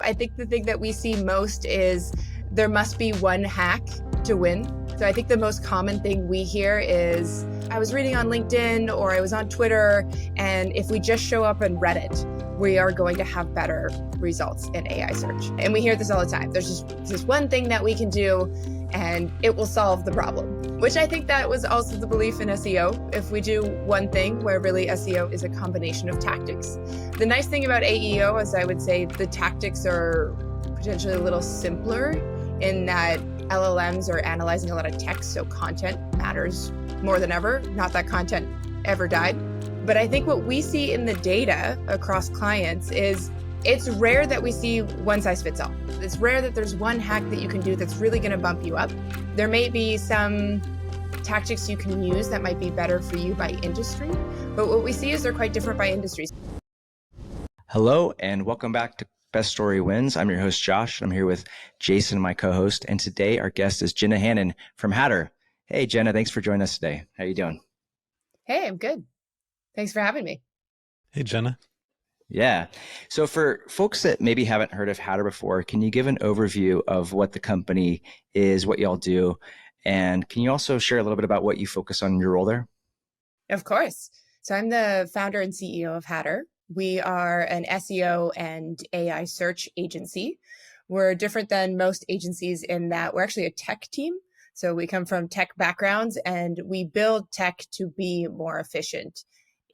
I think the thing that we see most is there must be one hack to win. So I think the most common thing we hear is, I was reading on LinkedIn or I was on Twitter, and if we just show up on Reddit, we are going to have better results in AI search. And we hear this all the time. There's just this one thing that we can do and it will solve the problem, which I think that was also the belief in SEO. If we do one thing, where really SEO is a combination of tactics. The nice thing about AEO is I would say the tactics are potentially a little simpler in that LLMs are analyzing a lot of text, so content matters more than ever. Not that content ever died. But I think what we see in the data across clients is it's rare that we see one size fits all. It's rare that there's one hack that you can do that's really going to bump you up. There may be some tactics you can use that might be better for you by industry, but what we see is they're quite different by industries. Hello, and welcome back to Best Story Wins. I'm your host, Josh. I'm here with Jason, my co-host, and today our guest is Jenna Hannon from Hatter. Hey, Jenna, thanks for joining us today. How are you doing? Hey, I'm good. Thanks for having me. Hey, Jenna. Yeah. So for folks that maybe haven't heard of Hatter before, can you give an overview of what the company is, what y'all do, and can you also share a little bit about what you focus on in your role there? Of course. So I'm the founder and CEO of Hatter. We are an SEO and AI search agency. We're different than most agencies in that we're actually a tech team. So we come from tech backgrounds and we build tech to be more efficient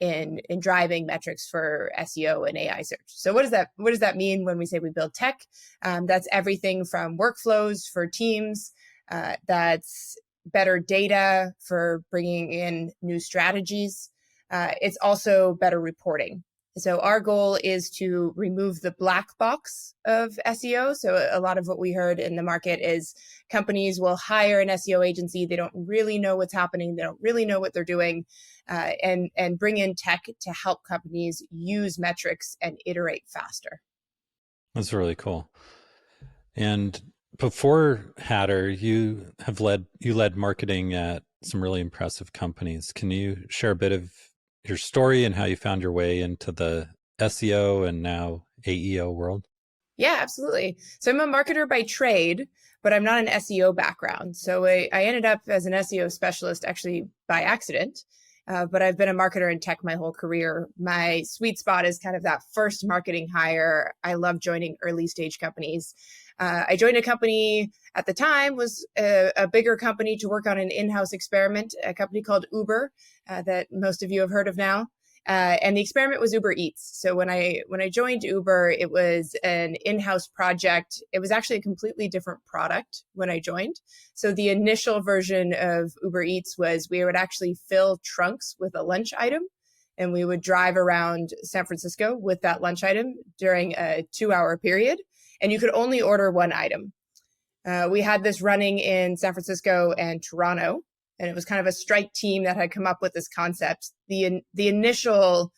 in driving metrics for SEO and AI search. So what does that mean when we say we build tech? That's everything from workflows for teams, that's better data for bringing in new strategies. It's also better reporting. So our goal is to remove the black box of SEO. So a lot of what we heard in the market is companies will hire an SEO agency. They don't really know what's happening. They don't really know what they're doing, and bring in tech to help companies use metrics and iterate faster. That's really cool. And before Hatter, you led marketing at some really impressive companies. Can you share a bit of your story and how you found your way into the SEO and now AEO world? Yeah, absolutely. So I'm a marketer by trade, but I'm not an SEO background. So I ended up as an SEO specialist actually by accident, but I've been a marketer in tech my whole career. My sweet spot is kind of that first marketing hire. I love joining early stage companies. I joined a company at the time, was a bigger company to work on an in-house experiment, a company called Uber that most of you have heard of now. And the experiment was Uber Eats. So when I joined Uber, it was an in-house project. It was actually a completely different product when I joined. So the initial version of Uber Eats was we would actually fill trunks with a lunch item, and we would drive around San Francisco with that lunch item during a 2-hour period. And you could only order one item. We had this running in San Francisco and Toronto, and it was kind of a strike team that had come up with this concept. The initial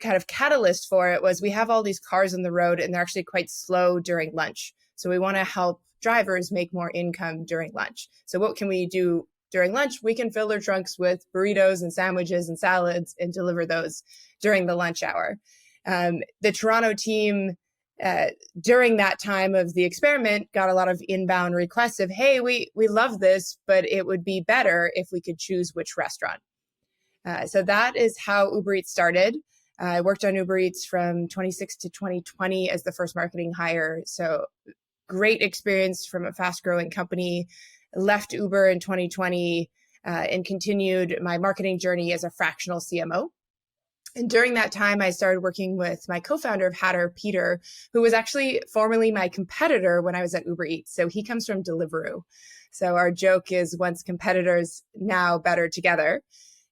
kind of catalyst for it was we have all these cars on the road and they're actually quite slow during lunch. So we want to help drivers make more income during lunch. So what can we do during lunch? We can fill their trunks with burritos and sandwiches and salads and deliver those during the lunch hour. The Toronto team, during that time of the experiment, got a lot of inbound requests of, hey, we love this, but it would be better if we could choose which restaurant. So that is how Uber Eats started. I worked on Uber Eats from 2016 to 2020 as the first marketing hire. So great experience from a fast growing company. Left Uber in 2020 and continued my marketing journey as a fractional CMO. And during that time, I started working with my co-founder of Hatter, Peter, who was actually formerly my competitor when I was at Uber Eats. So he comes from Deliveroo. So our joke is once competitors, now better together.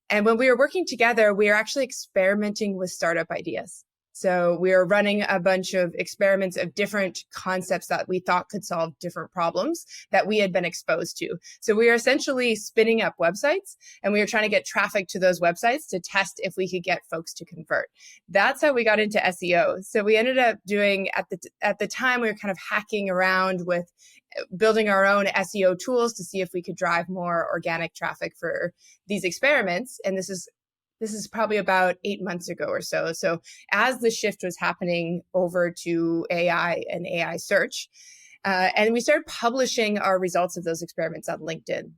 And when we were working together, we were actually experimenting with startup ideas. So we were running a bunch of experiments of different concepts that we thought could solve different problems that we had been exposed to. So we were essentially spinning up websites and we were trying to get traffic to those websites to test if we could get folks to convert. That's how we got into SEO. So we ended up doing, at the time, we were kind of hacking around with building our own SEO tools to see if we could drive more organic traffic for these experiments. And this is This is probably about 8 months ago or so. So as the shift was happening over to AI and AI search, and we started publishing our results of those experiments on LinkedIn.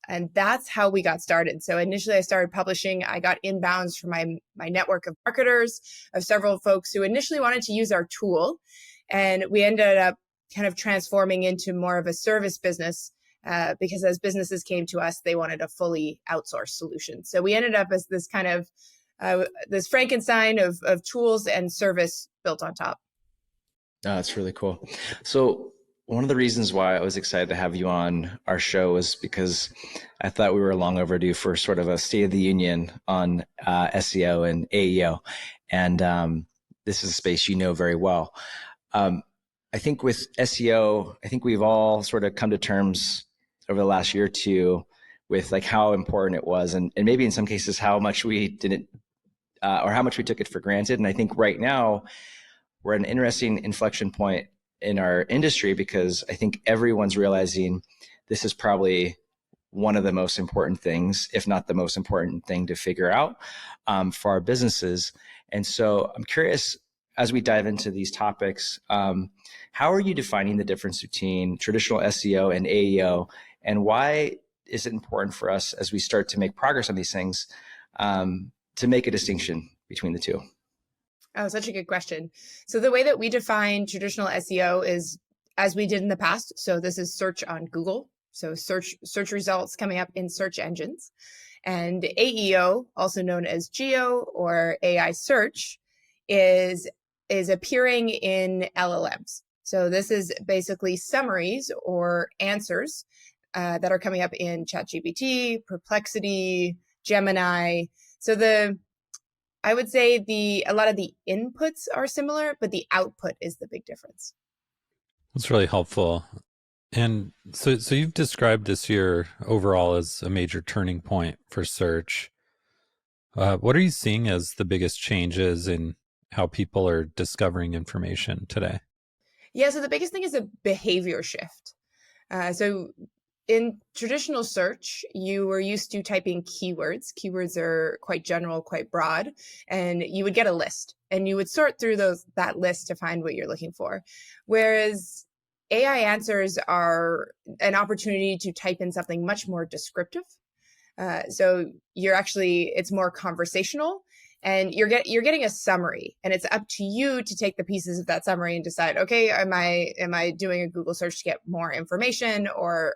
And that's how we got started. So initially I started publishing, I got inbounds from my network of marketers, of several folks who initially wanted to use our tool. And we ended up kind of transforming into more of a service business because as businesses came to us, they wanted a fully outsourced solution. So we ended up as this kind of, this Frankenstein of tools and service built on top. Oh, that's really cool. So one of the reasons why I was excited to have you on our show was because I thought we were long overdue for sort of a state of the union on SEO and AEO. And this is a space you know very well. I think with SEO, I think we've all sort of come to terms over the last year or two with like how important it was, and maybe in some cases how much we didn't or how much we took it for granted. And I think right now we're at an interesting inflection point in our industry because I think everyone's realizing this is probably one of the most important things, if not the most important thing to figure out for our businesses. And so I'm curious, as we dive into these topics, how are you defining the difference between traditional SEO and AEO, and why is it important for us as we start to make progress on these things to make a distinction between the two? Oh, such a good question. So the way that we define traditional SEO is as we did in the past. So this is search on Google. So search results coming up in search engines. And AEO, also known as geo or AI search, is appearing in LLMs. So this is basically summaries or answers that are coming up in ChatGPT, Perplexity, Gemini. So I would say a lot of the inputs are similar, but the output is the big difference. That's really helpful. And so you've described this year overall as a major turning point for search. What are you seeing as the biggest changes in how people are discovering information today? Yeah, so the biggest thing is a behavior shift. So in traditional search, you were used to typing keywords. Keywords are quite general, quite broad, and you would get a list and you would sort through that list to find what you're looking for. Whereas AI answers are an opportunity to type in something much more descriptive. So it's more conversational, and you're getting a summary, and it's up to you to take the pieces of that summary and decide, okay, am I doing a Google search to get more information, or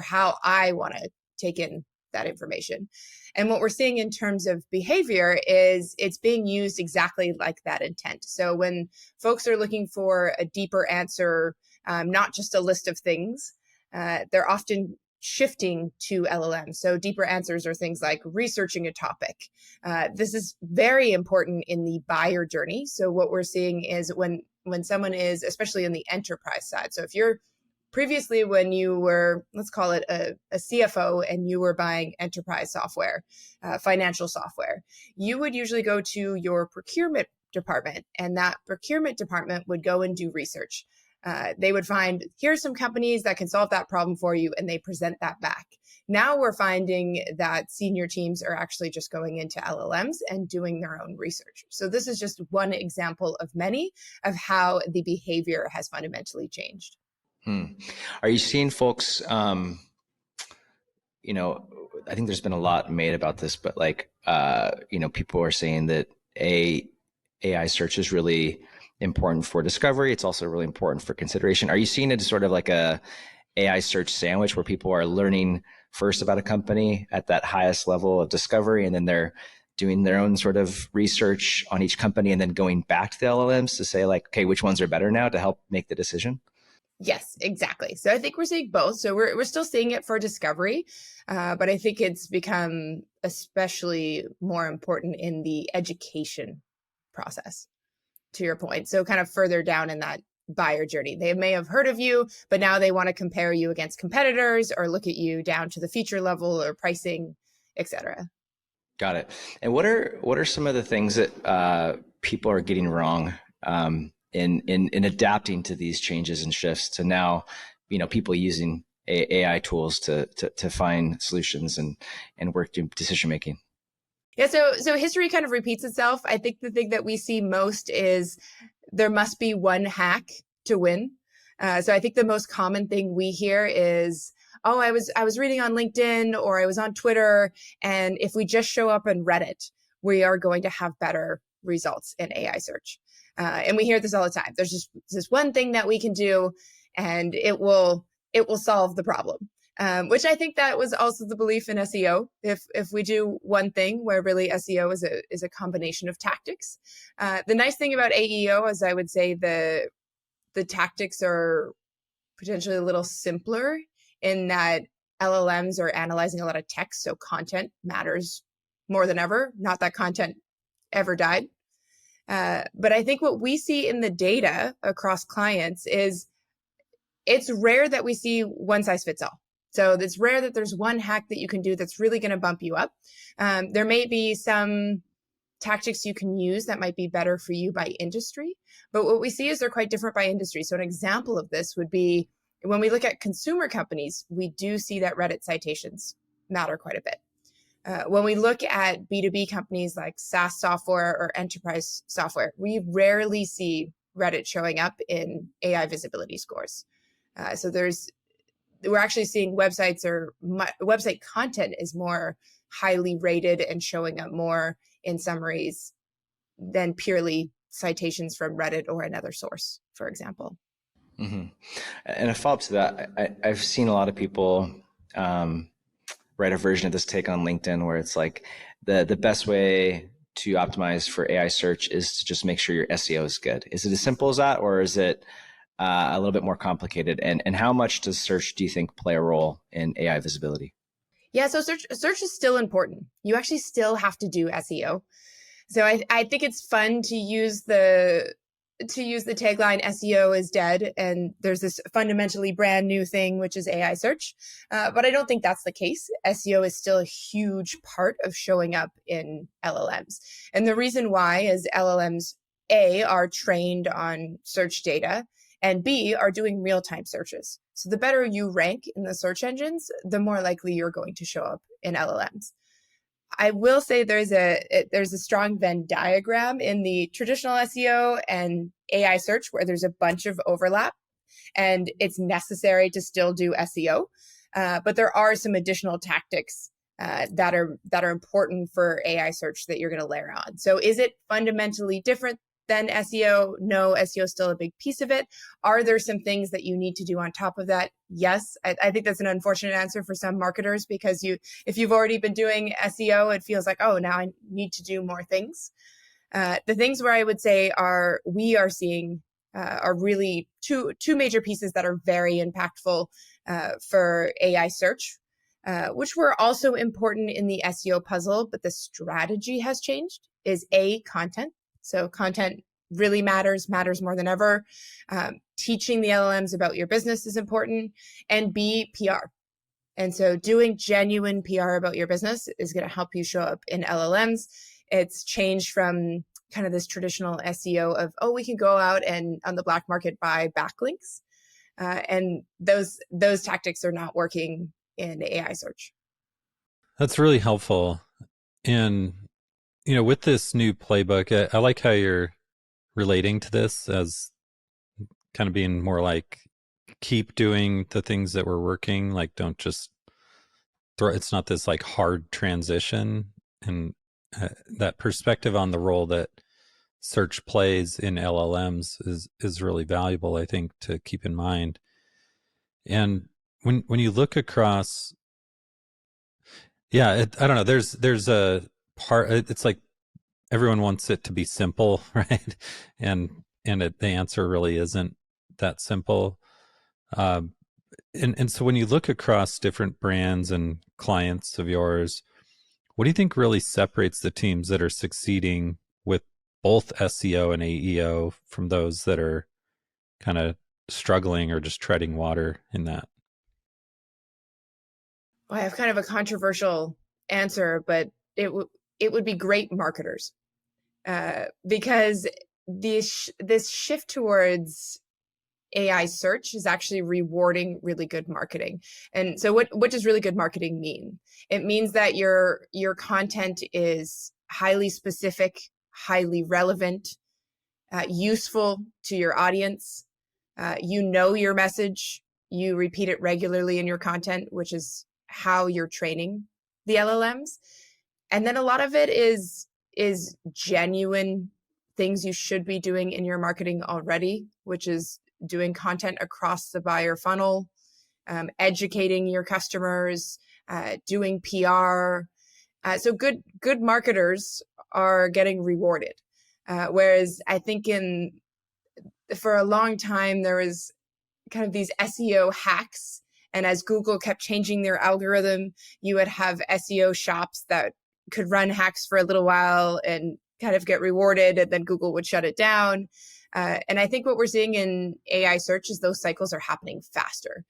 how I want to take in that information. And what we're seeing in terms of behavior is it's being used exactly like that intent. So when folks are looking for a deeper answer, not just a list of things, they're often shifting to LLMs. So deeper answers are things like researching a topic. This is very important in the buyer journey. So what we're seeing is when someone is, especially in the enterprise side. So if you're previously, when you were, let's call it a CFO, and you were buying enterprise software, financial software, you would usually go to your procurement department, and that procurement department would go and do research. They would find, here's some companies that can solve that problem for you, and they present that back. Now we're finding that senior teams are actually just going into LLMs and doing their own research. So this is just one example of many of how the behavior has fundamentally changed. Are you seeing folks, I think there's been a lot made about this, but people are saying that AI search is really important for discovery. It's also really important for consideration. Are you seeing it as sort of like a AI search sandwich where people are learning first about a company at that highest level of discovery, and then they're doing their own sort of research on each company and then going back to the LLMs to say like, okay, which ones are better now to help make the decision? Yes, exactly. So I think we're seeing both. So we're still seeing it for discovery, but I think it's become especially more important in the education process, to your point. So kind of further down in that buyer journey. They may have heard of you, but now they want to compare you against competitors or look at you down to the feature level or pricing, et cetera. Got it. And what are some of the things that people are getting wrong in adapting to these changes and shifts to now, people using AI tools to find solutions and work through decision making? Yeah, so history kind of repeats itself. I think the thing that we see most is there must be one hack to win. So I think the most common thing we hear is, oh, I was reading on LinkedIn or I was on Twitter, and if we just show up on Reddit, we are going to have better results in AI search. And we hear this all the time. There's just this one thing that we can do, and it will solve the problem. Which I think that was also the belief in SEO. If we do one thing, where really SEO is a combination of tactics. The nice thing about AEO is I would say the tactics are potentially a little simpler in that LLMs are analyzing a lot of text, so content matters more than ever. Not that content ever died. But I think what we see in the data across clients is it's rare that we see one size fits all. So it's rare that there's one hack that you can do that's really going to bump you up. There may be some tactics you can use that might be better for you by industry, but what we see is they're quite different by industry. So an example of this would be when we look at consumer companies, we do see that Reddit citations matter quite a bit. When we look at B2B companies like SaaS software or enterprise software, we rarely see Reddit showing up in AI visibility scores. So we're actually seeing website content is more highly rated and showing up more in summaries than purely citations from Reddit or another source, for example. Mm-hmm. And a follow-up to that, I've seen a lot of people write a version of this take on LinkedIn where it's like the best way to optimize for AI search is to just make sure your SEO is good. Is it as simple as that, or is it a little bit more complicated? And how much does search, do you think, play a role in AI visibility? Yeah, so search is still important. You actually still have to do SEO. So I think it's fun to use the tagline SEO is dead, and there's this fundamentally brand new thing, which is AI search. But I don't think that's the case. SEO is still a huge part of showing up in LLMs. And the reason why is LLMs, A, are trained on search data, and B, are doing real-time searches. So the better you rank in the search engines, the more likely you're going to show up in LLMs. I will say there's a strong Venn diagram in the traditional SEO and AI search where there's a bunch of overlap, and it's necessary to still do SEO. But there are some additional tactics that are important for AI search that you're going to layer on. So is it fundamentally different than SEO? No, SEO is still a big piece of it. Are there some things that you need to do on top of that? Yes. I think that's an unfortunate answer for some marketers, because if you've already been doing SEO, it feels like, oh, now I need to do more things. The things where I would say we are seeing are really two major pieces that are very impactful for AI search, which were also important in the SEO puzzle, but the strategy has changed, is A, content. So content really matters more than ever. Teaching the LLMs about your business is important. And B, PR. And so doing genuine PR about your business is going to help you show up in LLMs. It's changed from kind of this traditional SEO of, oh, we can go out and on the black market buy backlinks. And those tactics are not working in AI search. That's really helpful. And with this new playbook, I like how you're relating to this as kind of being more like, keep doing the things that were working. Like, don't just it's not this like hard transition. And that perspective on the role that search plays in LLMs is really valuable, I think, to keep in mind. And when you look across, I don't know, there's a part, it's like everyone wants it to be simple, right? And the answer really isn't that simple. And so when you look across different brands and clients of yours, what do you think really separates the teams that are succeeding with both SEO and AEO from those that are kind of struggling or just treading water in that? Well, I have kind of a controversial answer, but it would be great marketers, because this shift towards AI search is actually rewarding really good marketing. And so what does really good marketing mean? It means that your content is highly specific, highly relevant, useful to your audience. You know your message. You repeat it regularly in your content, which is how you're training the LLMs. And then a lot of it is genuine things you should be doing in your marketing already, which is doing content across the buyer funnel, educating your customers, doing PR. So good marketers are getting rewarded. Whereas I think for a long time, there was kind of these SEO hacks. And as Google kept changing their algorithm, you would have SEO shops that could run hacks for a little while and kind of get rewarded, and then Google would shut it down. And I think what we're seeing in AI search is those cycles are happening faster,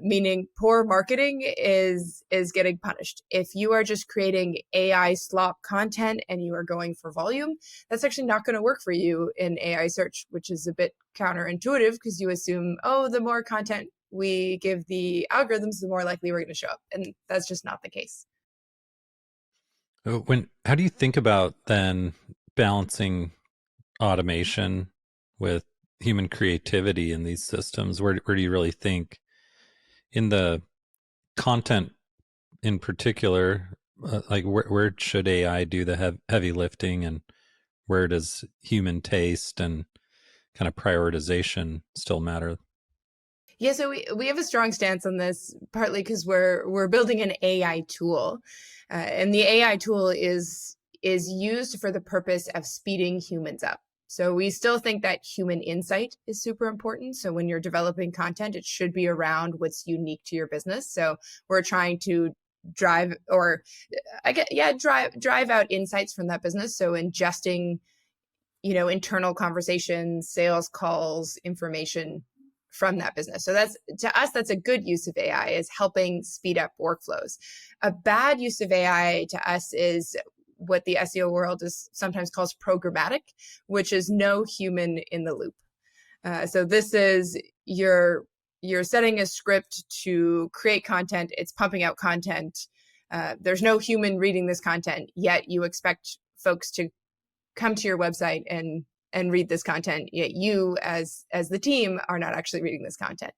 meaning poor marketing is getting punished. If you are just creating AI-slop content and you are going for volume, that's actually not going to work for you in AI search, which is a bit counterintuitive because you assume, oh, the more content we give the algorithms, the more likely we're going to show up. And that's just not the case. How do you think about then balancing automation with human creativity in these systems? Where do you really think in the content in particular, like where should AI do the heavy lifting, and where does human taste and kind of prioritization still matter? Yeah, so we have a strong stance on this, partly because we're building an AI tool, and the AI tool is used for the purpose of speeding humans up. So we still think that human insight is super important. So when you're developing content, it should be around what's unique to your business. So we're trying to drive out insights from that business. So ingesting, internal conversations, sales calls, information from that business. So that's a good use of AI, is helping speed up workflows. A bad use of AI to us is what the SEO world is sometimes calls programmatic, which is no human in the loop. So this is you're setting a script to create content. It's pumping out content. There's no human reading this content, yet you expect folks to come to your website and read this content, yet you as the team are not actually reading this content.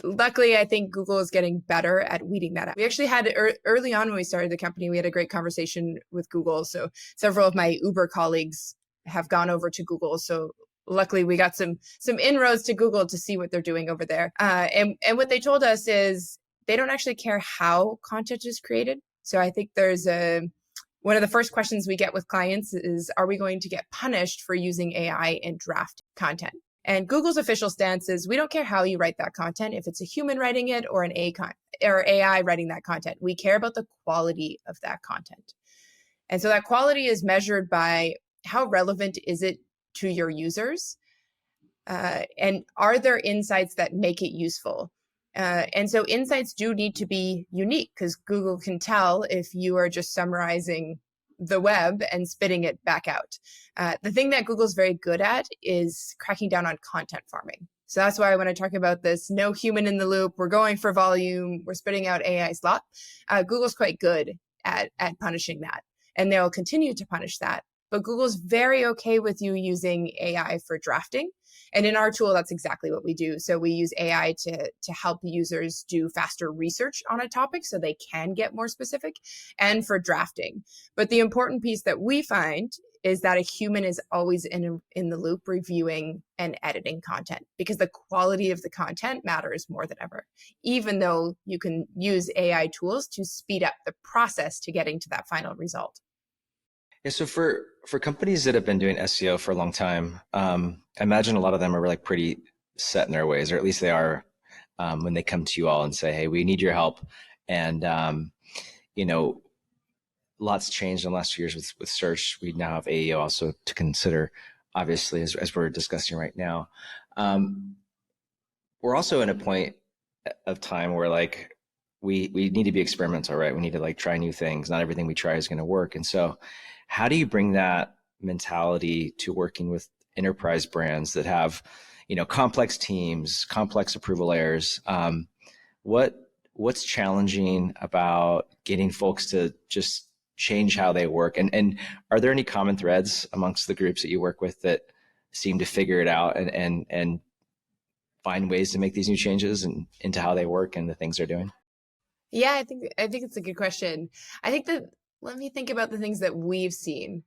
Luckily, I think Google is getting better at weeding that out. We actually had early on when we started the company, we had a great conversation with Google. So several of my Uber colleagues have gone over to Google. So luckily we got some inroads to Google to see what they're doing over there. And what they told us is they don't actually care how content is created. So I think there's one of the first questions we get with clients is, are we going to get punished for using AI in draft content? And Google's official stance is, we don't care how you write that content, if it's a human writing it or an AI writing that content. We care about the quality of that content. And so that quality is measured by how relevant is it to your users? And are there insights that make it useful? And so insights do need to be unique, because Google can tell if you are just summarizing the web and spitting it back out. The thing that Google's very good at is cracking down on content farming. So that's why when I talk about this, no human in the loop, we're going for volume, we're spitting out AI-slop, Google's quite good at punishing that. And they'll continue to punish that. But Google's very okay with you using AI for drafting. And in our tool, that's exactly what we do. So we use AI to help users do faster research on a topic so they can get more specific, and for drafting. But the important piece that we find is that a human is always in the loop reviewing and editing content, because the quality of the content matters more than ever, even though you can use AI tools to speed up the process to getting to that final result. Yeah, so for companies that have been doing SEO for a long time, I imagine a lot of them are like pretty set in their ways, or at least they are when they come to you all and say, hey, we need your help. And, lots changed in the last few years with search. We now have AEO also to consider, obviously, as we're discussing right now. We're also in a point of time where like we need to be experimental, right? We need to like try new things. Not everything we try is going to work. And so how do you bring that mentality to working with enterprise brands that have, complex teams, complex approval layers. What's challenging about getting folks to just change how they work? And are there any common threads amongst the groups that you work with that seem to figure it out and find ways to make these new changes and into how they work and the things they're doing? Yeah, I think it's a good question. I think that let me think about the things that we've seen.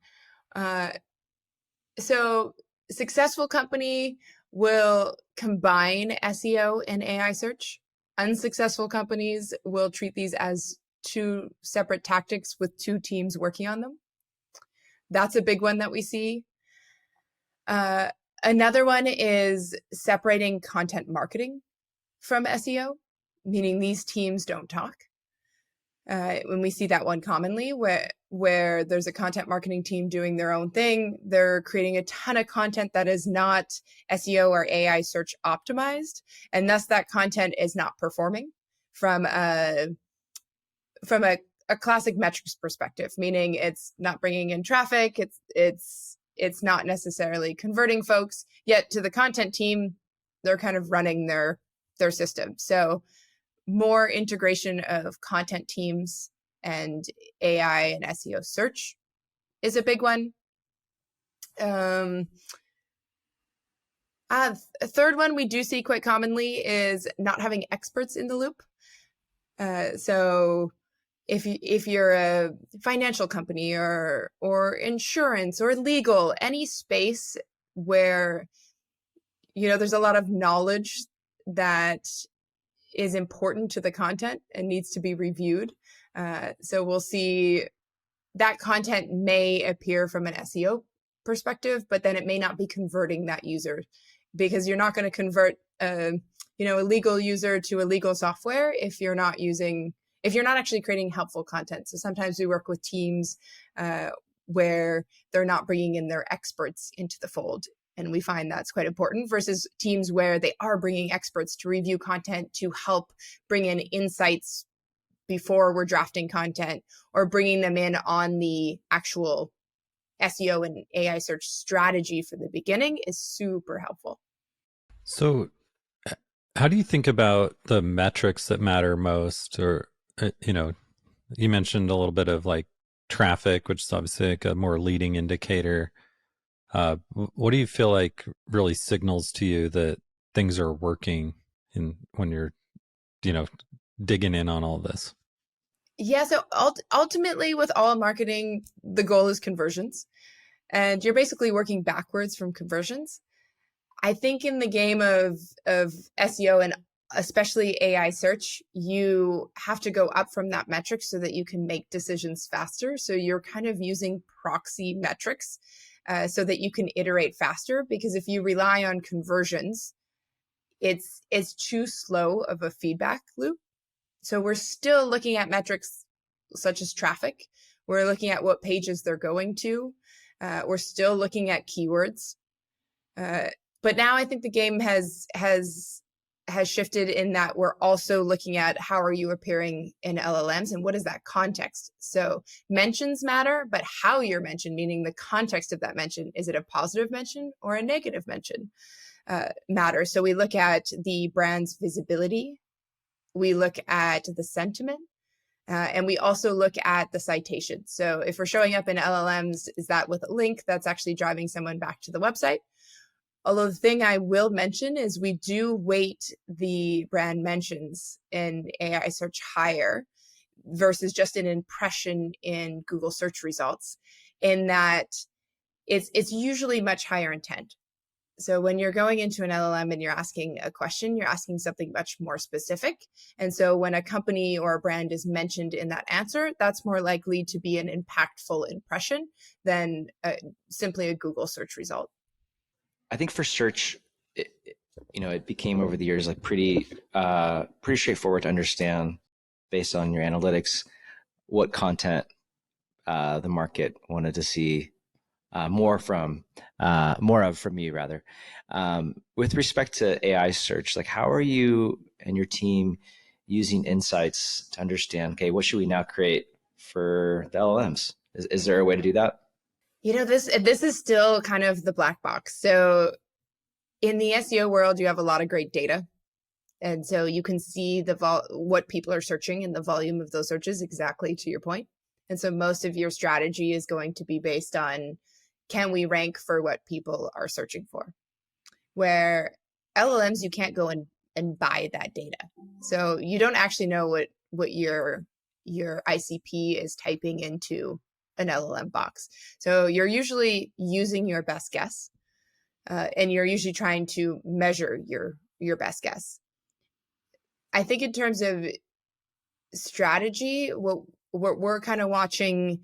So successful company will combine SEO and AI search. Unsuccessful companies will treat these as two separate tactics with two teams working on them. That's a big one that we see. Another one is separating content marketing from SEO, meaning these teams don't talk. When we see that one commonly, where there's a content marketing team doing their own thing, they're creating a ton of content that is not SEO or AI search optimized, and thus that content is not performing from a classic metrics perspective, meaning it's not bringing in traffic, it's not necessarily converting folks, yet to the content team, they're kind of running their system. So more integration of content teams and AI and SEO search is a big one. A third one we do see quite commonly is not having experts in the loop. So if you're a financial company or insurance or legal, any space where there's a lot of knowledge that is important to the content and needs to be reviewed. So we'll see that content may appear from an SEO perspective, but then it may not be converting that user, because you're not going to convert a legal user to a legal software if you're not actually creating helpful content. So sometimes we work with teams where they're not bringing in their experts into the fold. And we find that's quite important versus teams where they are bringing experts to review content, to help bring in insights before we're drafting content, or bringing them in on the actual SEO and AI search strategy for the beginning is super helpful. So how do you think about the metrics that matter most? Or, you mentioned a little bit of like traffic, which is obviously like a more leading indicator. What do you feel like really signals to you that things are working when you're, digging in on all this? Yeah, so ultimately with all marketing, the goal is conversions, and you're basically working backwards from conversions. I think in the game of SEO and especially AI search, you have to go up from that metric so that you can make decisions faster. So you're kind of using proxy metrics so that you can iterate faster, because if you rely on conversions, it's too slow of a feedback loop. So we're still looking at metrics such as traffic. We're looking at what pages they're going to. We're still looking at keywords. But now I think the game has shifted in that we're also looking at how are you appearing in LLMs and what is that context. So mentions matter, but how you're mentioned, meaning the context of that mention. Is it a positive mention or a negative mention? Matters. So we look at the brand's visibility. We look at the sentiment, and we also look at the citation. So if we're showing up in LLMs, is that with a link that's actually driving someone back to the website? Although the thing I will mention is we do weight the brand mentions in AI search higher versus just an impression in Google search results, in that it's usually much higher intent. So when you're going into an LLM and you're asking a question, you're asking something much more specific. And so when a company or a brand is mentioned in that answer, that's more likely to be an impactful impression than simply a Google search result. I think for search, it became over the years like pretty straightforward to understand based on your analytics what content the market wanted to see more of from you rather. With respect to AI search, like how are you and your team using insights to understand, okay, what should we now create for the LLMs? Is there a way to do that? This is still kind of the black box. So in the SEO world, you have a lot of great data. And so you can see what people are searching and the volume of those searches, exactly to your point. And so most of your strategy is going to be based on, can we rank for what people are searching for? Where LLMs, you can't go and buy that data. So you don't actually know what your ICP is typing into an LLM box. So you're usually using your best guess, and you're usually trying to measure your best guess. I think in terms of strategy, what we're kind of watching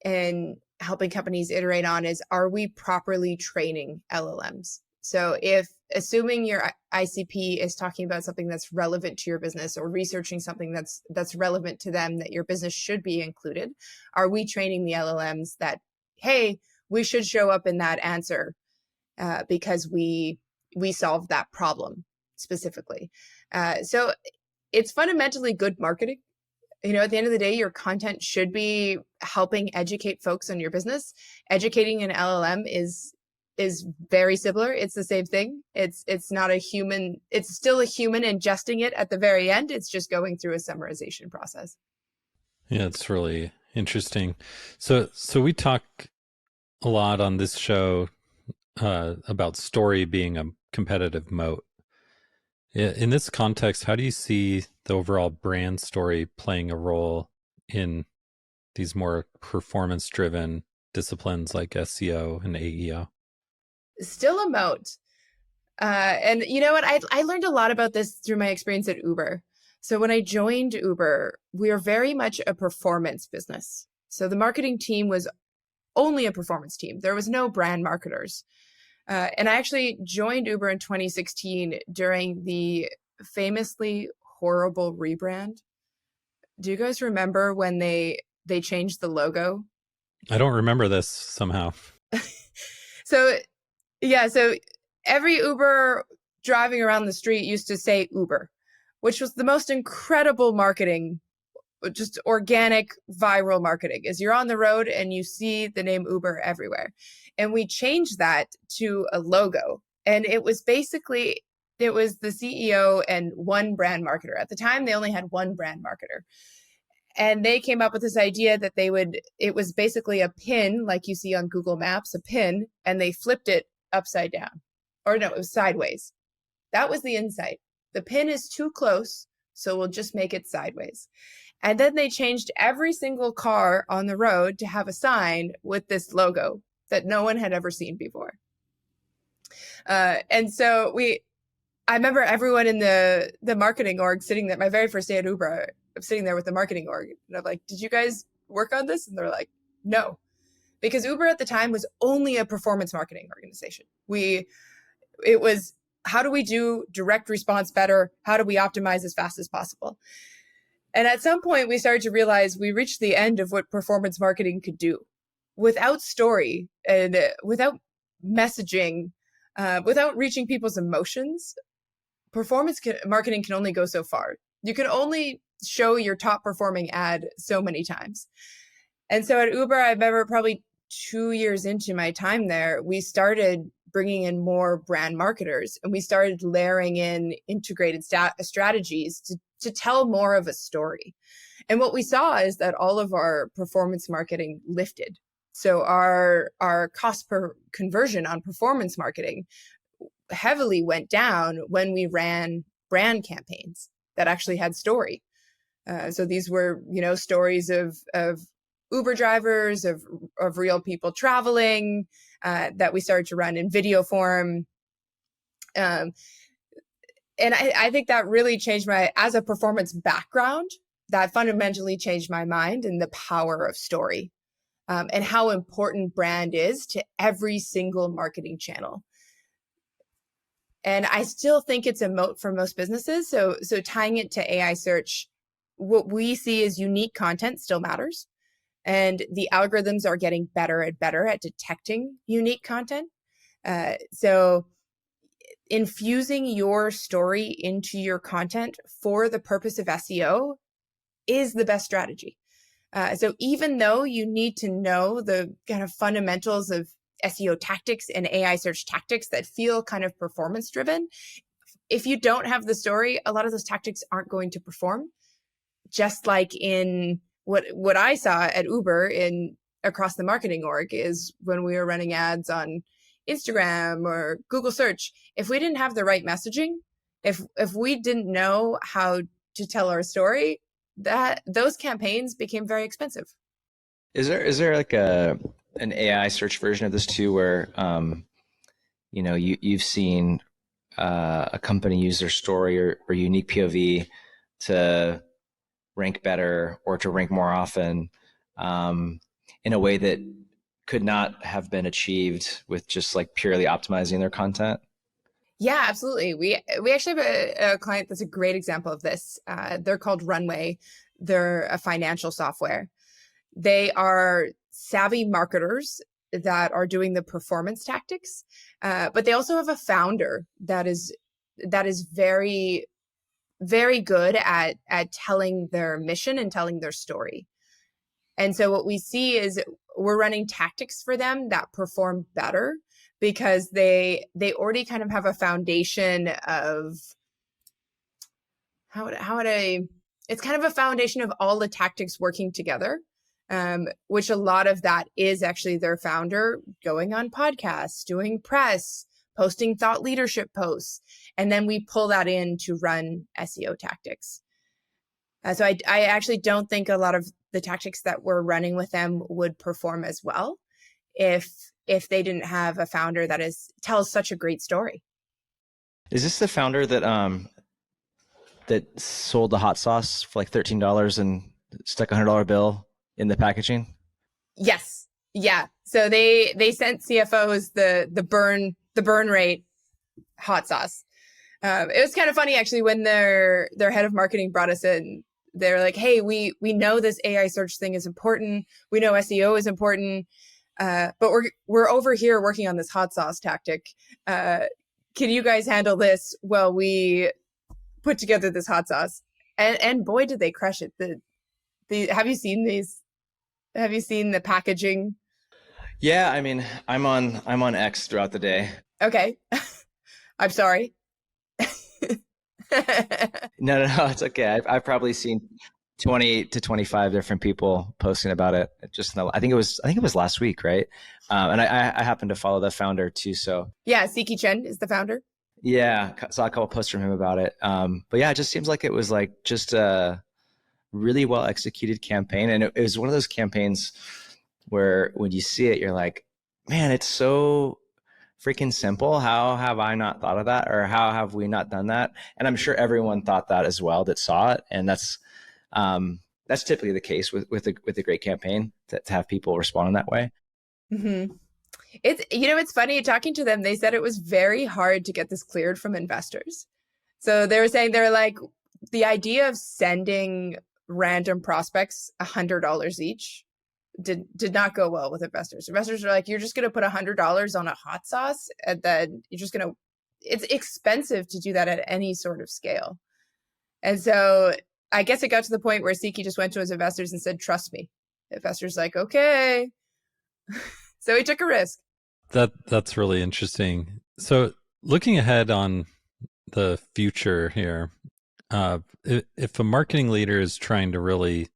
and helping companies iterate on is, are we properly training LLMs? So if assuming your ICP is talking about something that's relevant to your business, or researching something that's relevant to them that your business should be included, are we training the LLMs that, hey, we should show up in that answer because we solved that problem specifically? So it's fundamentally good marketing. At the end of the day, your content should be helping educate folks on your business. Educating an LLM is very similar. It's the same thing. It's not a human. It's still a human ingesting it at the very end. It's just going through a summarization process. Yeah, it's really interesting. So we talk a lot on this show about story being a competitive moat. In this context, how do you see the overall brand story playing a role in these more performance-driven disciplines like SEO and AEO? Still a moat. And you know what? I learned a lot about this through my experience at Uber. So when I joined Uber, we were very much a performance business. So the marketing team was only a performance team. There was no brand marketers. And I actually joined Uber in 2016 during the famously horrible rebrand. Do you guys remember when they changed the logo? I don't remember this somehow. So every Uber driving around the street used to say Uber, which was the most incredible marketing, just organic viral marketing, is you're on the road and you see the name Uber everywhere. And we changed that to a logo. And it was the CEO and one brand marketer. At the time, they only had one brand marketer. And they came up with this idea that it was basically a pin, like you see on Google Maps, a pin, and they flipped it upside down. Or no, it was sideways. That was the insight. The pin is too close, so we'll just make it sideways. And then they changed every single car on the road to have a sign with this logo that no one had ever seen before. And so I remember everyone in the marketing org sitting there, my very first day at Uber, I'm sitting there with the marketing org, and I'm like, did you guys work on this? And they're like, no. Because Uber at the time was only a performance marketing organization. It was, how do we do direct response better? How do we optimize as fast as possible? And at some point, we started to realize we reached the end of what performance marketing could do. Without story and without messaging, without reaching people's emotions, performance marketing can only go so far. You can only show your top performing ad so many times. And so at Uber, I remember probably 2 years into my time there, we started bringing in more brand marketers, and we started layering in integrated strategies to tell more of a story. And what we saw is that all of our performance marketing lifted. So our cost per conversion on performance marketing heavily went down when we ran brand campaigns that actually had story. So these were, stories of Uber drivers, of real people traveling, that we started to run in video form. And I think that really changed as a performance background, that fundamentally changed my mind and the power of story, and how important brand is to every single marketing channel. And I still think it's a moat for most businesses. So tying it to AI search, what we see is unique content still matters. And the algorithms are getting better and better at detecting unique content. So infusing your story into your content for the purpose of SEO is the best strategy. So even though you need to know the kind of fundamentals of SEO tactics and AI search tactics that feel kind of performance driven. If you don't have the story, a lot of those tactics aren't going to perform. Just like in what I saw at Uber in across the marketing org is when we were running ads on Instagram or Google search, if we didn't have the right messaging, if we didn't know how to tell our story, that those campaigns became very expensive. Is there like an AI search version of this too, where you've seen a company use their story or unique POV to rank better or to rank more often in a way that could not have been achieved with just like purely optimizing their content? Yeah, absolutely. We actually have a client that's a great example of this. They're called Runway. They're a financial software. They are savvy marketers that are doing the performance tactics, but they also have a founder that is very, very good at telling their mission and telling their story. And so what we see is we're running tactics for them that perform better because they already kind of have a foundation of it's kind of a foundation of all the tactics working together, which a lot of that is actually their founder going on podcasts, doing press, posting thought leadership posts, and then we pull that in to run SEO tactics. So I actually don't think a lot of the tactics that we're running with them would perform as well if they didn't have a founder that tells such a great story. Is this the founder that sold the hot sauce for like $13 and stuck $100 bill in the packaging? Yes. Yeah. So they sent CFOs the burn rate hot sauce. It was kind of funny actually when their head of marketing brought us in. They're like, hey, we know this AI search thing is important. We know SEO is important, but we're over here working on this hot sauce tactic. Can you guys handle this while we put together this hot sauce? And boy, did they crush it. Have you seen these? Have you seen the packaging? Yeah, I mean, I'm on X throughout the day. Okay, I'm sorry. No, it's okay. I've probably seen 20 to 25 different people posting about it. I think it was last week, right? And I happen to follow the founder too. So yeah, Siki Chen is the founder. Yeah, saw a couple posts from him about it. But yeah, it just seems like it was like just a really well executed campaign, and it was one of those campaigns where when you see it, you're like, man, it's so freaking simple. How have I not thought of that? Or how have we not done that? And I'm sure everyone thought that as well that saw it. And that's typically the case with a great campaign to have people respond in that way. Mm-hmm. It's funny talking to them. They said it was very hard to get this cleared from investors. So they were saying they're like, the idea of sending random prospects $100 each did not go well with investors. Investors are like, you're just going to put $100 on a hot sauce, and then it's expensive to do that at any sort of scale. And so I guess it got to the point where Siki just went to his investors and said, trust me. Investors like, okay. So he took a risk. That's really interesting. So looking ahead on the future here, if a marketing leader is trying to really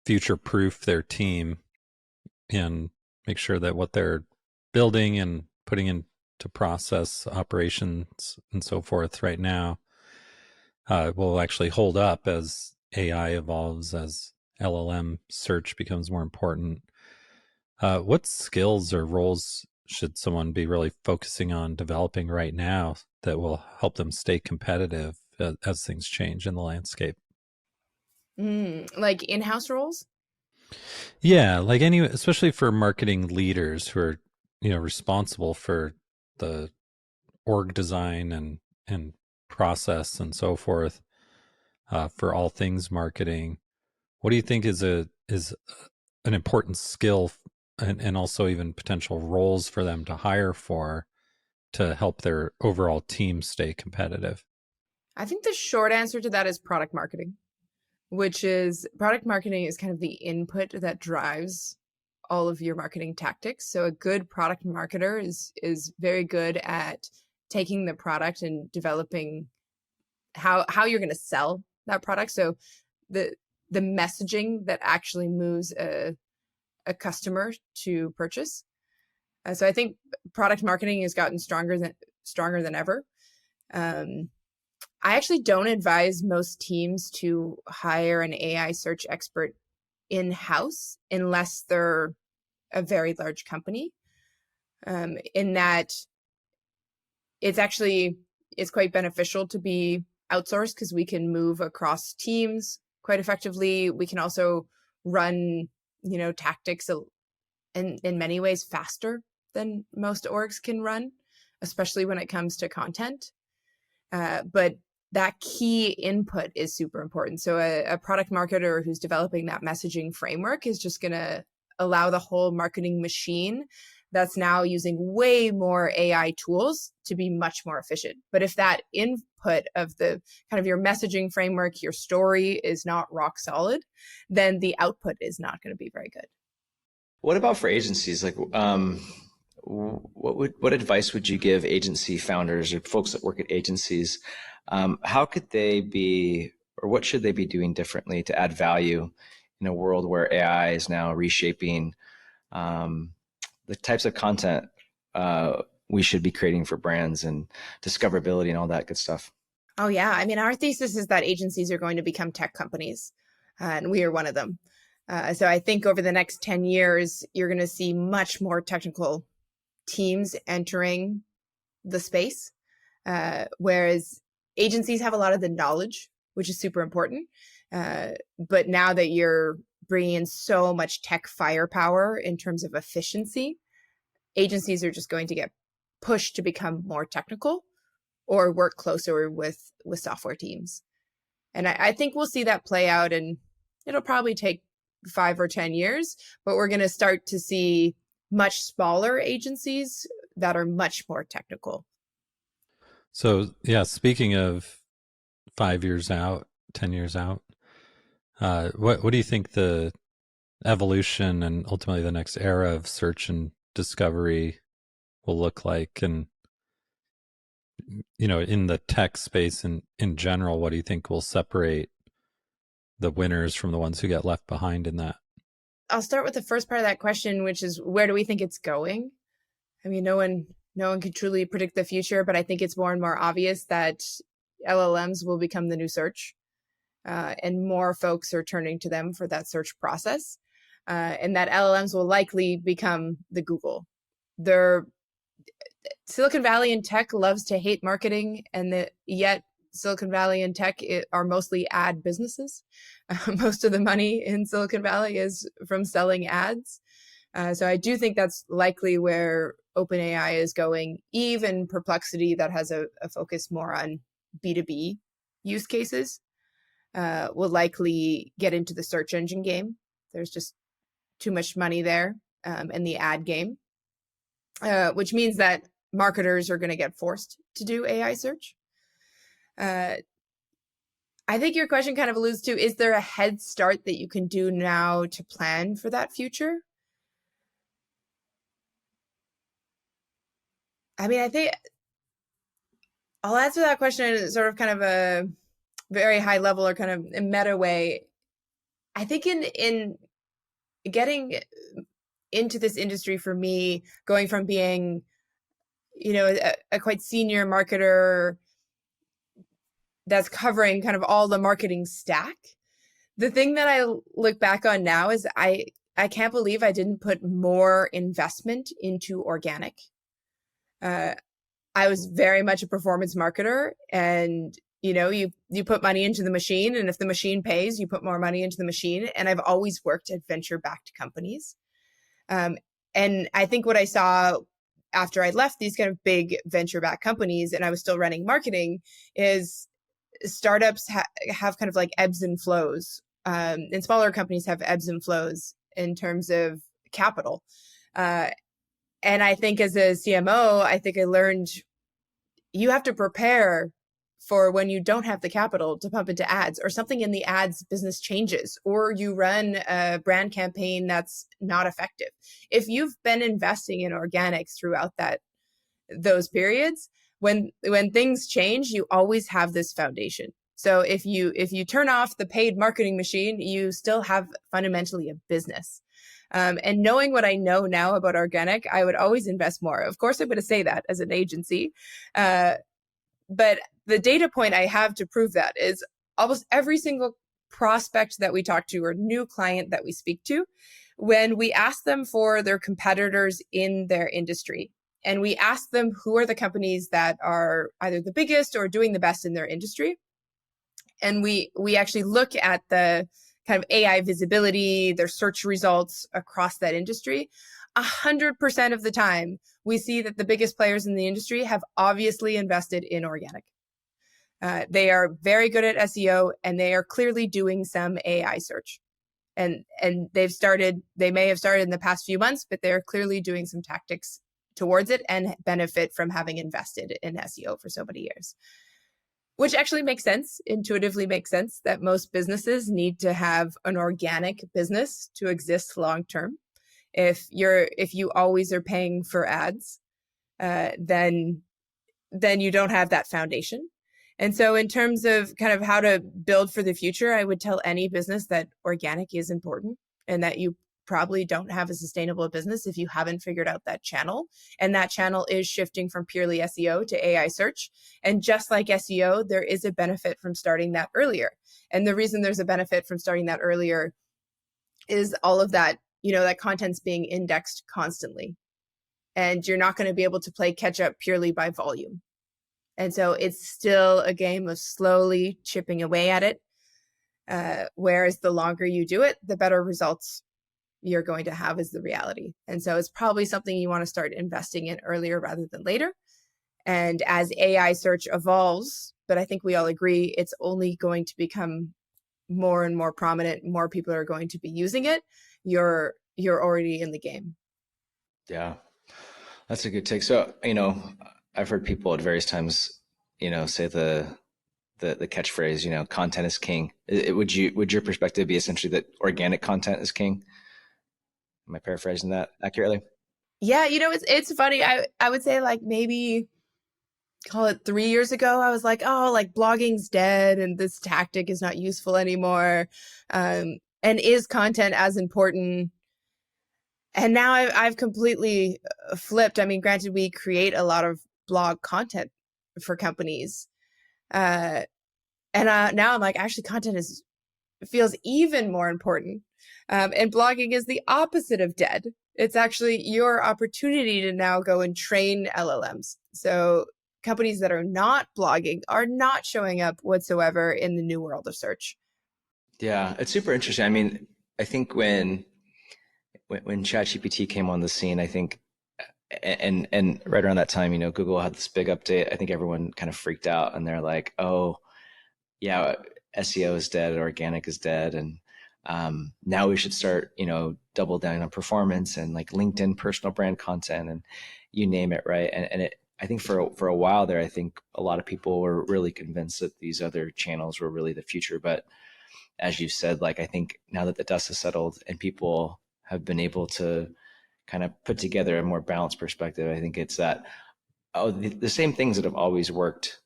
future-proof their team and make sure that what they're building and putting into process operations and so forth right now will actually hold up as AI evolves, as LLM search becomes more important, what skills or roles should someone be really focusing on developing right now that will help them stay competitive as things change in the landscape? Like in-house roles? Yeah, like especially for marketing leaders who are, responsible for the org design and process and so forth, for all things marketing. What do you think is an important skill and also even potential roles for them to hire for to help their overall team stay competitive? I think the short answer to that is product marketing, which is product marketing is kind of the input that drives all of your marketing tactics. So a good product marketer is very good at taking the product and developing how you're going to sell that product. So the messaging that actually moves a customer to purchase. So I think product marketing has gotten stronger than ever. I actually don't advise most teams to hire an AI search expert in-house unless they're a very large company, in that it's quite beneficial to be outsourced because we can move across teams quite effectively. We can also run, tactics in many ways faster than most orgs can run, especially when it comes to content. But that key input is super important. So a product marketer who's developing that messaging framework is just going to allow the whole marketing machine that's now using way more AI tools to be much more efficient. But if that input of the kind of your messaging framework, your story is not rock solid, then the output is not going to be very good. What about for agencies? Like, what advice would you give agency founders or folks that work at agencies? How could they be, or what should they be doing differently to add value in a world where AI is now reshaping the types of content we should be creating for brands and discoverability and all that good stuff? Oh, yeah. I mean, our thesis is that agencies are going to become tech companies, and we are one of them. So I think over the next 10 years, you're going to see much more technical teams entering the space, whereas agencies have a lot of the knowledge, which is super important. But now that you're bringing in so much tech firepower in terms of efficiency, agencies are just going to get pushed to become more technical or work closer with software teams. And I think we'll see that play out, and it'll probably take 5 or 10 years, but we're going to start to see much smaller agencies that are much more technical. So yeah, speaking of 5 years out, 10 years out, what do you think the evolution and ultimately the next era of search and discovery will look like? And, in the tech space and in general, what do you think will separate the winners from the ones who get left behind in that? I'll start with the first part of that question, which is, where do we think it's going? I mean, no one can truly predict the future, but I think it's more and more obvious that LLMs will become the new search, and more folks are turning to them for that search process, and that LLMs will likely become the Google. Silicon Valley and tech loves to hate marketing, and yet Silicon Valley and tech are mostly ad businesses. Most of the money in Silicon Valley is from selling ads. So I do think that's likely where OpenAI is going. Even Perplexity, that has a focus more on B2B use cases, will likely get into the search engine game. There's just too much money there, in the ad game, which means that marketers are going to get forced to do AI search. I think your question kind of alludes to, is there a head start that you can do now to plan for that future? I mean, I think I'll answer that question in sort of kind of a very high level or kind of a meta way. I think in getting into this industry, for me, going from being, a quite senior marketer that's covering kind of all the marketing stack, the thing that I look back on now is I can't believe I didn't put more investment into organic. I was very much a performance marketer, and you put money into the machine, and if the machine pays, you put more money into the machine. And I've always worked at venture-backed companies. And I think what I saw after I left these kind of big venture-backed companies and I was still running marketing is startups have kind of like ebbs and flows, and smaller companies have ebbs and flows in terms of capital. And I think as a CMO, I think I learned you have to prepare for when you don't have the capital to pump into ads, or something in the ads business changes, or you run a brand campaign that's not effective. If you've been investing in organic throughout those periods, when things change, you always have this foundation. So if you turn off the paid marketing machine, you still have fundamentally a business. And knowing what I know now about organic, I would always invest more. Of course, I'm going to say that as an agency. But the data point I have to prove that is almost every single prospect that we talk to or new client that we speak to, when we ask them for their competitors in their industry, and we ask them who are the companies that are either the biggest or doing the best in their industry, and we actually look at the kind of AI visibility, their search results across that industry, 100% of the time, we see that the biggest players in the industry have obviously invested in organic. They are very good at SEO, and they are clearly doing some AI search. And they may have started in the past few months, but they're clearly doing some tactics towards it and benefit from having invested in SEO for so many years. Which actually makes sense, intuitively makes sense, that most businesses need to have an organic business to exist long term. If you always are paying for ads, then you don't have that foundation. And so in terms of kind of how to build for the future, I would tell any business that organic is important, and that you probably don't have a sustainable business if you haven't figured out that channel. And that channel is shifting from purely SEO to AI search. And just like SEO, there is a benefit from starting that earlier. And the reason there's a benefit from starting that earlier is all of that, that content's being indexed constantly. And you're not going to be able to play catch up purely by volume. And so it's still a game of slowly chipping away at it. Whereas the longer you do it, the better results you're going to have is the reality. And so it's probably something you want to start investing in earlier rather than later. And as AI search evolves, but I think we all agree it's only going to become more and more prominent, more people are going to be using it, you're already in the game. Yeah, that's a good take. So, I've heard people at various times, say the catchphrase, content is king. Would your perspective be essentially that organic content is king? Am I paraphrasing that accurately? Yeah, it's funny. I would say like maybe call it 3 years ago, I was like, oh, like blogging's dead and this tactic is not useful anymore. And is content as important? And now I've completely flipped. I mean, granted, we create a lot of blog content for companies. Now I'm like, actually, content feels even more important. And blogging is the opposite of dead. It's actually your opportunity to now go and train LLMs. So companies that are not blogging are not showing up whatsoever in the new world of search. Yeah, it's super interesting. I mean, I think when ChatGPT came on the scene, I think, and right around that time, Google had this big update. I think everyone kind of freaked out, and they're like, "Oh, yeah, SEO is dead, organic is dead, and now we should start, double down on performance and like LinkedIn personal brand content and you name it, right?" And I think for a while there, I think a lot of people were really convinced that these other channels were really the future. But as you said, like I think now that the dust has settled and people have been able to kind of put together a more balanced perspective, I think it's that the same things that have always worked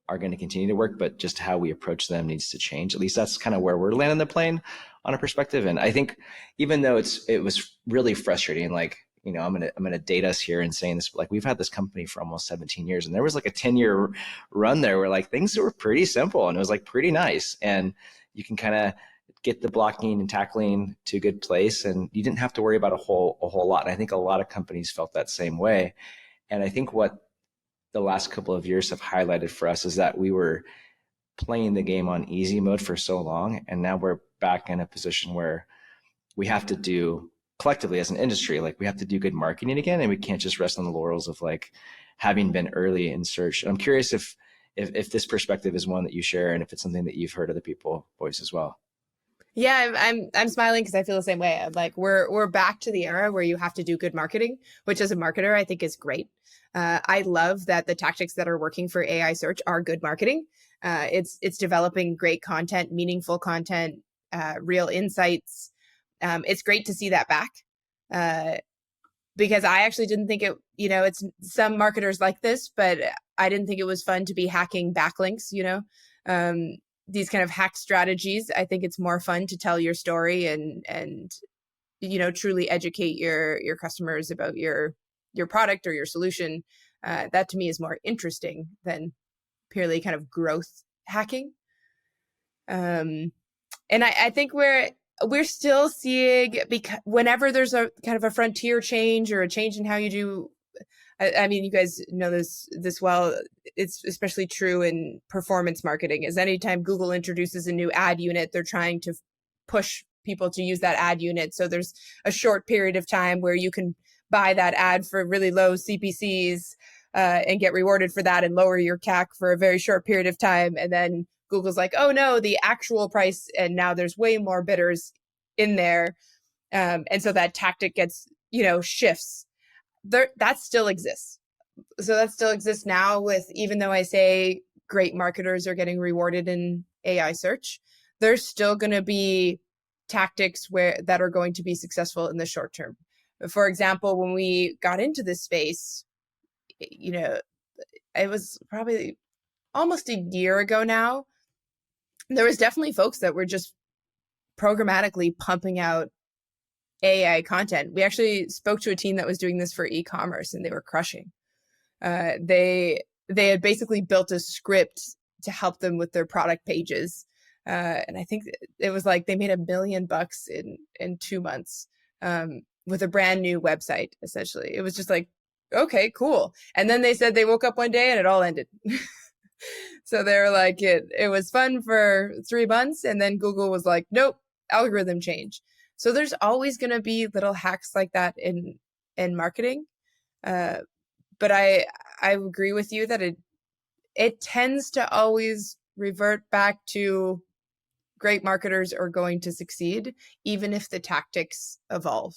are going to continue to work, but just how we approach them needs to change. At least that's kind of where we're landing the plane on a perspective. And I think even though it was really frustrating, like, I'm gonna date us here in saying this, but like we've had this company for almost 17 years, and there was like a 10-year run there where like things were pretty simple and it was like pretty nice, and you can kind of get the blocking and tackling to a good place, and you didn't have to worry about a whole lot. And I think a lot of companies felt that same way. And I think what the last couple of years have highlighted for us is that we were playing the game on easy mode for so long, and now we're back in a position where we have to do collectively as an industry, like we have to do good marketing again, and we can't just rest on the laurels of like having been early in search. And I'm curious if this perspective is one that you share, and if it's something that you've heard other people voice as well. Yeah, I'm smiling because I feel the same way. I'm like, we're back to the era where you have to do good marketing, which as a marketer I think is great. I love that the tactics that are working for AI search are good marketing. It's developing great content, meaningful content, real insights. It's great to see that back. Because I actually didn't think it, it's some marketers like this, but I didn't think it was fun to be hacking backlinks, these kind of hack strategies. I think it's more fun to tell your story and truly educate your customers about your product or your solution. That to me is more interesting than purely kind of growth hacking. And I think we're still seeing, because whenever there's a kind of a frontier change or a change in how you do, I mean, you guys know this well. It's especially true in performance marketing. Is anytime Google introduces a new ad unit, they're trying to push people to use that ad unit. So there's a short period of time where you can buy that ad for really low CPCs and get rewarded for that and lower your CAC for a very short period of time. And then Google's like, oh no, the actual price, and now there's way more bidders in there. And so that tactic gets, shifts. That still exists. So that still exists now with, even though I say great marketers are getting rewarded in AI search, there's still going to be tactics that are going to be successful in the short term. For example, when we got into this space, it was probably almost a year ago now, there was definitely folks that were just programmatically pumping out AI content. We actually spoke to a team that was doing this for e-commerce, and they were crushing. They had basically built a script to help them with their product pages, and I think it was like they made $1 million in 2 months with a brand new website. Essentially, it was just like, okay, cool. And then they said they woke up one day and it all ended. So they were like, it was fun for 3 months, and then Google was like, nope, algorithm change. So there's always going to be little hacks like that in marketing. But I agree with you that it tends to always revert back to great marketers are going to succeed, even if the tactics evolve.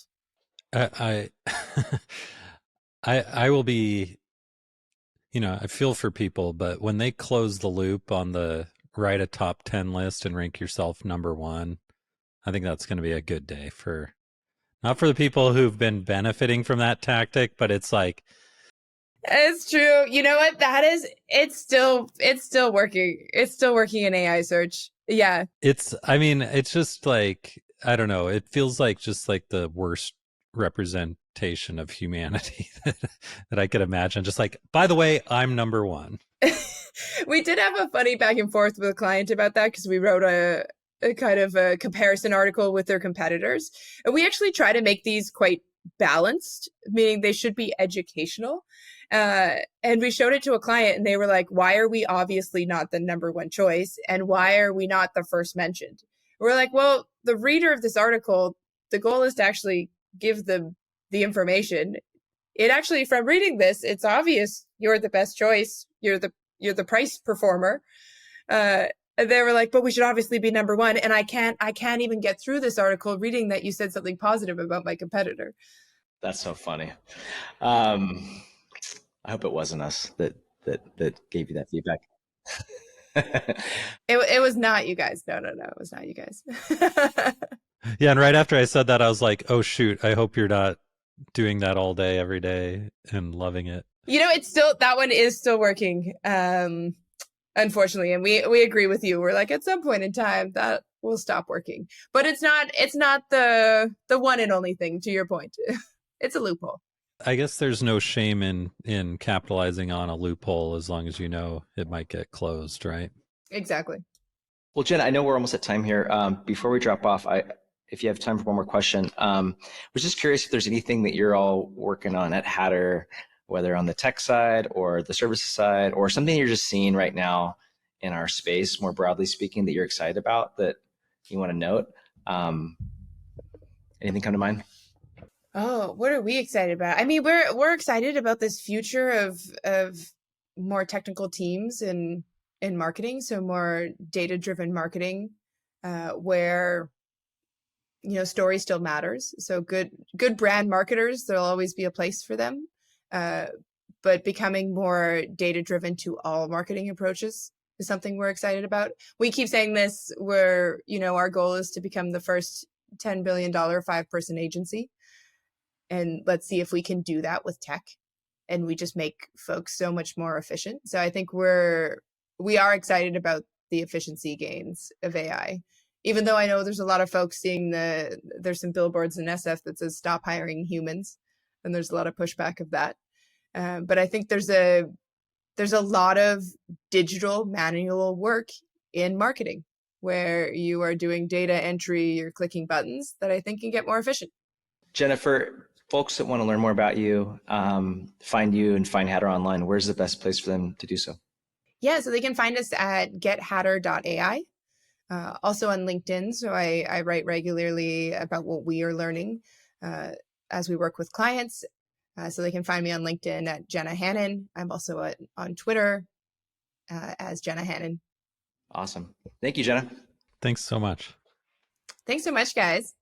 I I will be, I feel for people, but when they close the loop on the write a top 10 list and rank yourself number one, I think that's going to be a good day for, not for the people who've been benefiting from that tactic, but it's like, it's true. You know what? It's still working. It's still working in AI search. Yeah. it's just like, I don't know. It feels like just like the worst representation of humanity that I could imagine. Just like, by the way, I'm number one. We did have a funny back and forth with a client about that because we wrote a kind of a comparison article with their competitors. And we actually try to make these quite balanced, meaning they should be educational. And we showed it to a client and they were like, why are we obviously not the number one choice? And why are we not the first mentioned? We're like, well, the reader of this article, the goal is to actually give them the information. It actually, from reading this, it's obvious you're the best choice. You're the price performer. And they were like, but we should obviously be number one. And I can't even get through this article reading that you said something positive about my competitor. That's so funny. I hope it wasn't us that gave you that feedback. It was not you guys. No, it was not you guys. Yeah, and right after I said that, I was like, oh shoot, I hope you're not doing that all day, every day and loving it. It's still, that one is still working. Unfortunately. And we agree with you. We're like, at some point in time that will stop working, but it's not the one and only thing, to your point. It's a loophole. I guess there's no shame in capitalizing on a loophole as long as you know it might get closed, right? Exactly. Well, Jen, I know we're almost at time here. Before we drop off, if you have time for one more question, was just curious if there's anything that you're all working on at Hatter, whether on the tech side or the services side, or something you're just seeing right now in our space, more broadly speaking, that you're excited about that you want to note. Anything come to mind? Oh, what are we excited about? I mean, we're excited about this future of more technical teams in marketing, so more data-driven marketing, where story still matters. So good brand marketers, there'll always be a place for them. But becoming more data driven to all marketing approaches is something we're excited about. We keep saying this, where, our goal is to become the first $10 billion 5-person agency. And let's see if we can do that with tech. And we just make folks so much more efficient. So I think we are excited about the efficiency gains of AI. Even though I know there's a lot of folks seeing there's some billboards in SF that says stop hiring humans. And there's a lot of pushback of that. But I think there's a lot of digital manual work in marketing where you are doing data entry, you're clicking buttons, that I think can get more efficient. Jennifer, folks that want to learn more about you, find you and find Hatter online, where's the best place for them to do so? Yeah, so they can find us at gethatter.ai. Also on LinkedIn. So I write regularly about what we are learning as we work with clients. So they can find me on LinkedIn at Jenna Hannon. I'm also on Twitter as Jenna Hannon. Awesome. Thank you, Jenna. Thanks so much. Thanks so much, guys.